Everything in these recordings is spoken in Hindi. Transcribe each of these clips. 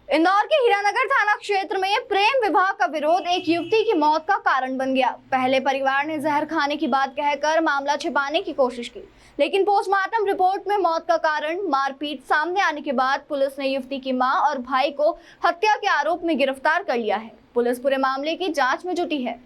इंदौर के हीरानगर थाना क्षेत्र में प्रेम विवाह का विरोध एक युवती की मौत का कारण बन गया। पहले परिवार ने जहर खाने की बात कहकर मामला छिपाने की कोशिश की, लेकिन पोस्टमार्टम रिपोर्ट में मौत का कारण मारपीट सामने आने के बाद पुलिस ने युवती की मां और भाई को हत्या के आरोप में गिरफ्तार कर लिया है। पुलिस पूरे मामले की जाँच में जुटी है।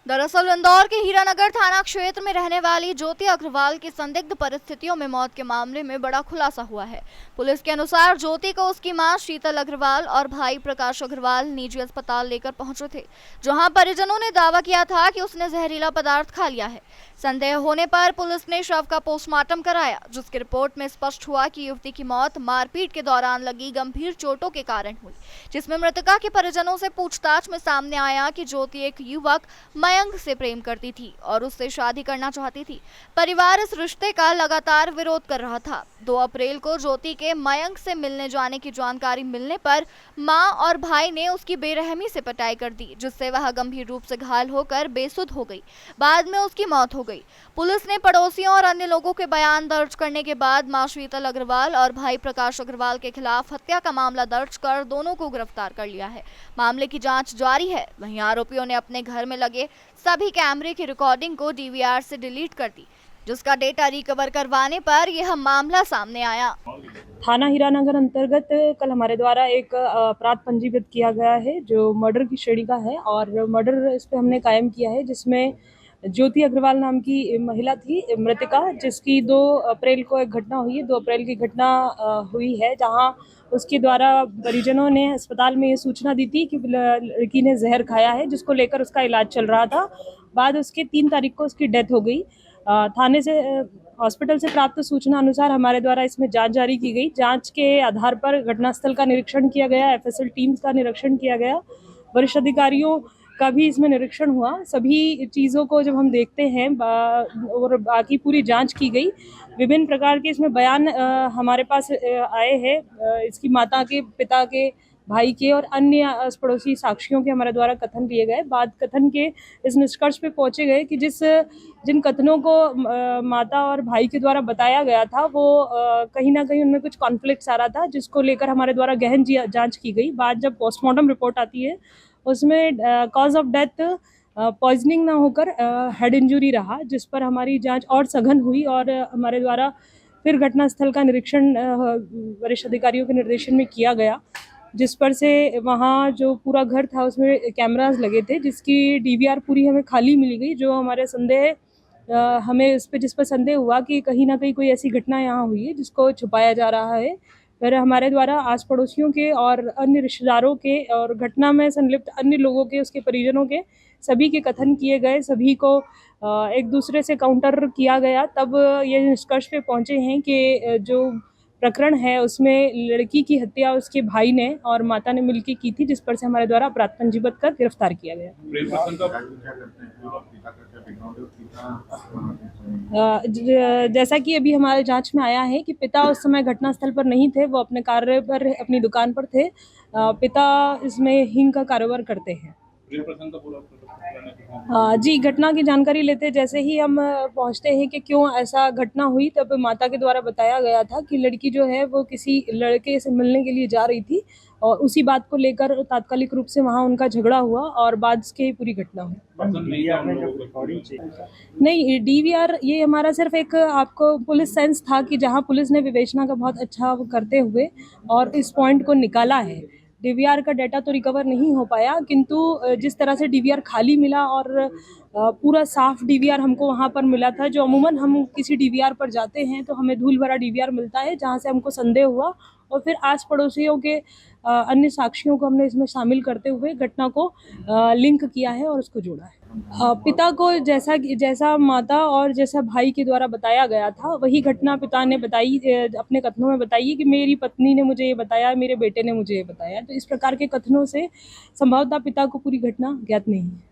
दरअसल इंदौर के हीरानगर थाना क्षेत्र में रहने वाली ज्योति अग्रवाल की संदिग्ध परिस्थितियों में मौत के मामले में बड़ा खुलासा हुआ है। पुलिस के अनुसार ज्योति को उसकी मां शीतल अग्रवाल और भाई प्रकाश अग्रवाल निजी अस्पताल लेकर पहुंचे थे, जहां परिजनों ने दावा किया था कि उसने जहरीला पदार्थ खा लिया है। संदेह होने पर पुलिस ने शव का पोस्टमार्टम कराया, जिसकी रिपोर्ट में स्पष्ट हुआ कि युवती की मौत मारपीट के दौरान लगी गंभीर चोटों के कारण हुई, जिसमें मृतका के परिजनों से पूछताछ में सामने आया कि ज्योति एक युवक मयंक से प्रेम करती थी और उससे शादी करना चाहती थी। परिवार इस रिश्ते का लगातार विरोध कर रहा था। 2 अप्रैल को ज्योति के मयंक से मिलने जाने की जानकारी मिलने पर मां और भाई ने उसकी बेरहमी से पिटाई कर दी, जिससे वह गंभीर रूप से घायल होकर बेसुध हो गई। बाद में उसकी मौत हो गई। पुलिस ने पड़ोसियों और अन्य लोगों के बयान दर्ज करने के बाद मां शीतल अग्रवाल और भाई प्रकाश अग्रवाल के खिलाफ हत्या का मामला दर्ज कर दोनों को गिरफ्तार कर लिया है। मामले की जांच जारी है। वहीं आरोपियों ने अपने घर में लगे सभी कैमरे की रिकॉर्डिंग को डीवीआर से डिलीट कर दी, जिसका डेटा रिकवर करवाने पर यह मामला सामने आया। थाना हीरानगर अंतर्गत कल हमारे द्वारा एक अपराध पंजीबद्ध किया गया है, जो मर्डर की श्रेणी का है और मर्डर इस पे हमने कायम किया है, जिसमें ज्योति अग्रवाल नाम की महिला थी मृतका, जिसकी 2 अप्रैल को एक घटना हुई है। 2 अप्रैल की घटना हुई है, जहां उसके द्वारा परिजनों ने अस्पताल में ये सूचना दी थी कि लड़की ने जहर खाया है, जिसको लेकर उसका इलाज चल रहा था। बाद उसके 3 तारीख को उसकी डेथ हो गई। थाने से हॉस्पिटल से प्राप्त सूचना अनुसार हमारे द्वारा इसमें जांच जारी की गई। जांच के आधार पर घटनास्थल का निरीक्षण किया गया, एफएसएल टीम्स का निरीक्षण किया गया, वरिष्ठ अधिकारियों का भी इसमें निरीक्षण हुआ। सभी चीज़ों को जब हम देखते हैं और बाकी पूरी जांच की गई, विभिन्न प्रकार के इसमें बयान हमारे पास आए हैं, इसकी माता के, पिता के, भाई के और अन्य पड़ोसी साक्षियों के हमारे द्वारा कथन लिए गए। बाद कथन के इस निष्कर्ष पे पहुंचे गए कि जिन कथनों को माता और भाई के द्वारा बताया गया था, वो कहीं ना कहीं उनमें कुछ कॉन्फ्लिक्ट्स आ रहा था, जिसको लेकर हमारे द्वारा गहन जांच की गई। बाद जब पोस्टमार्टम रिपोर्ट आती है, उसमें कॉज ऑफ डेथ पॉइजनिंग ना होकर हेड इंजरी रहा, जिस पर हमारी जांच और सघन हुई और हमारे द्वारा फिर घटनास्थल का निरीक्षण वरिष्ठ अधिकारियों के निर्देशन में किया गया, जिस पर से वहाँ जो पूरा घर था उसमें कैमरास लगे थे, जिसकी डीवीआर पूरी हमें खाली मिली गई। जो हमारे संदेह हमें जिस पर संदेह हुआ कि कहीं ना कहीं कोई ऐसी घटना यहाँ हुई है जिसको छुपाया जा रहा है, फिर हमारे द्वारा आस पड़ोसियों के और अन्य रिश्तेदारों के और घटना में संलिप्त अन्य लोगों के, उसके परिजनों के, सभी के कथन किए गए। सभी को एक दूसरे से काउंटर किया गया। तब ये निष्कर्ष पे पहुंचे हैं कि जो प्रकरण है उसमें लड़की की हत्या उसके भाई ने और माता ने मिलकर की थी, जिस पर से हमारे द्वारा अपराध पंजीबद्ध कर गिरफ्तार किया गया। जैसा कि अभी हमारे जांच में आया है कि पिता उस समय घटनास्थल पर नहीं थे, वो अपने कार्य पर, अपनी दुकान पर थे। पिता इसमें हींग का कारोबार करते हैं। जी, घटना की जानकारी लेते जैसे ही हम पहुंचते हैं कि क्यों ऐसा घटना हुई, तब माता के द्वारा बताया गया था कि लड़की जो है वो किसी लड़के से मिलने के लिए जा रही थी और उसी बात को लेकर तात्कालिक रूप से वहां उनका झगड़ा हुआ और बाद की पूरी घटना हुई। नहीं, डीवीआर ये हमारा सिर्फ एक आपको पुलिस सेंस था कि जहां पुलिस ने विवेचना का बहुत अच्छा करते हुए और इस पॉइंट को निकाला है। डीवीआर का डाटा तो रिकवर नहीं हो पाया, किंतु जिस तरह से डीवीआर खाली मिला और पूरा साफ डीवीआर हमको वहाँ पर मिला था, जो अमूमन हम किसी डीवीआर पर जाते हैं तो हमें धूल भरा डीवीआर मिलता है, जहाँ से हमको संदेह हुआ और फिर आस पड़ोसियों के अन्य साक्षियों को हमने इसमें शामिल करते हुए घटना को लिंक किया है और उसको जोड़ा है। पिता को जैसा माता और जैसा भाई के द्वारा बताया गया था, वही घटना पिता ने बताई, अपने कथनों में बताई कि मेरी पत्नी ने मुझे ये बताया, मेरे बेटे ने मुझे ये बताया। तो इस प्रकार के कथनों से संभवतः पिता को पूरी घटना ज्ञात नहीं है।